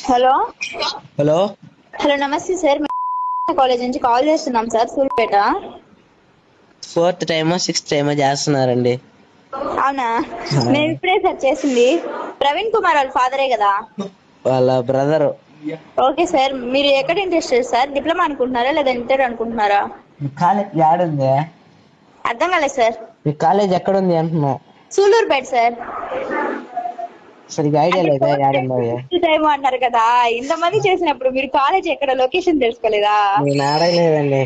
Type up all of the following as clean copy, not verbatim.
Hello hello. Hello నమస్తే sir. College నుంచి call చేస్తున్నాం సార్, సూర్పేట. ఫోర్త్ టైమో సిక్స్త్ టైమో చేస్తున్నారండి. అవునా, నేను ఇప్పుడే సార్ చేసింది. ప్రవీణ్ కుమార్ వాళ్ళ ఫాదరే కదా? వాళ్ళ బ్రదరు. ఓకే సార్, మీరు ఎక్కడ ఇంట్రెస్టెడ్ సార్? డిప్లొమా అనుకుంటున్నారా లేదా ఇంటర్ అనుకుంటున్నారా? మీ కాలేజ్ ఏడుంది? అర్థం కాలేదు సార్. మీ కాలేజ్ ఎక్కడుంది అంటున్నా. సూలూరుపేట సార్. సరిగ్గా ఐడియా అంటే లేదా ఫోర్త్ టైం ఏడున్నది? ఫిఫ్త్ టైం అన్నారు కదా, ఇంతమంది చేసినప్పుడు మీరు కాలేజ్ ఎక్కడ లొకేషన్ తెలుసుకోలేదా? నేను అడగలేదండి.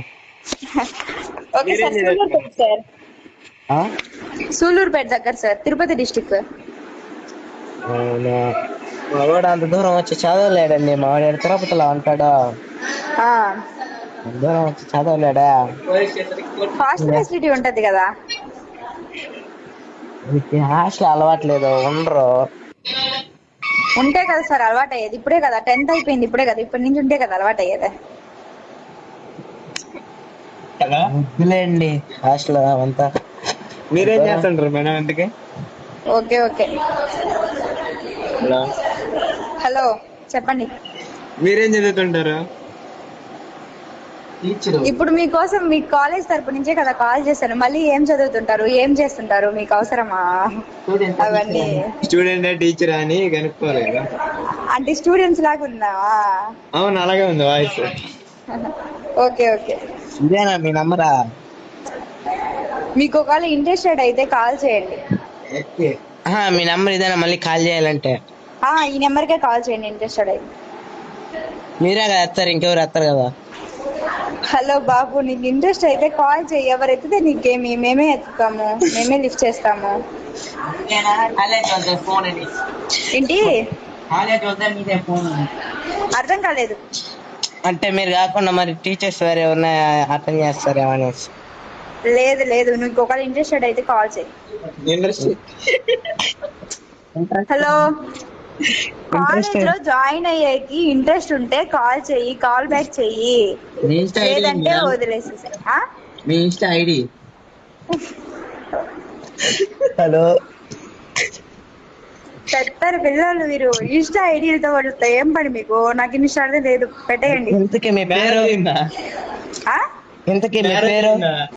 Okay sir, Sullurpeta sir. ఆ? సూలూరుపేట దగ్గర సార్, తిరుపతి డిస్టిక్. అవునా, మా వాడు అంత దూరం వచ్చి చదవలేడండి. మా వాడు తిరుపతిలో ఉంటాడు. అంత దూరం వచ్చి చదవలేడా? హాస్టల్ ఫెసిలిటీ ఉంటది కదా? హాస్టల్ అలవాట్లేదు, ఉండరు. ఉంటే కదా సార్ అలవాటు అయ్యేది. ఇప్పుడే కదా 10th అయిపోయింది, ఇప్పుడే కదా, ఇప్పటి నుంచి ఉంటే కదా అలవాటు అయ్యేది. వద్దులేండి హాస్టల్ అంతా. మీరేం చేస్తుంటారు మేడం ఇంతకి? Okay okay. హలో, హలో చెప్పండి. మీరేం చదువుతుంటారు? ఇప్పుడు మీకోసం మీ కాలేజ్ తరపు నుంచే కదా కాల్ చేశాను. మళ్ళీ ఏం చదువుతుంటారు, ఏం చేస్తుంటారు, మీకు అవసరమా అవన్నీ? స్టూడెంట్ టీచర్ అని కనుక్కోవాలి కదా. అంటే స్టూడెంట్స్ లాగా ఉన్నావా? అవును, అలాగే ఉంది వాయిస్. Okay okay. ఇదేనా మీ నంబరా? మీకు ఒకవేళ ఇంట్రెస్టెడ్ అయితే కాల్ చేయండి. మీ నంబర్ ఇదేనా మళ్ళీ కాల్ చేయాలంటే? ఈ నెంబర్కే కాల్ చేయండి ఇంట్రెస్టెడ్ అయితే. మీరే కదా ఎత్తారు, ఇంకెవరు ఎత్తారు కదా. హలో బాబు, నీకు ఇంట్రెస్ట్ అయితే కాల్ చేయి. ఎవరు ఎత్తితే నీకేమి, మేమే ఎత్తుతాము, మేమే లిఫ్ట్ చేస్తాము. ఏంటి? అర్థం కాలేదు. అంటే మీరు కాకుండా మరి టీచర్స్ వేరే ఎవరైనా అటెండ్ చేస్తారేమో అనేసి. లేదు లేదు, నీకు ఒకవేళ ఇంట్రెస్టెడ్ అయితే కాల్ చేయి. హలో, కాలేజ్ లో జాయిన్ అయ్యేకి ఇంట్రెస్ట్ ఉంటే కాల్ చెయ్యి, కాల్ బ్యాక్ చెయ్యి. లేదంటే వదిలేసేసి. మీ ఇన్స్టా ఐడి. హలో, చెప్తారు పిల్లలు మీరు. ఇన్స్టా ఐడియాలతో వాళ్ళతో ఏం పని మీకు? నాకు ఇన్స్టా లేదు, పెట్టేయండి. ఇంతకీ మీ పేరు? ఇంతకీ మీ పేరు?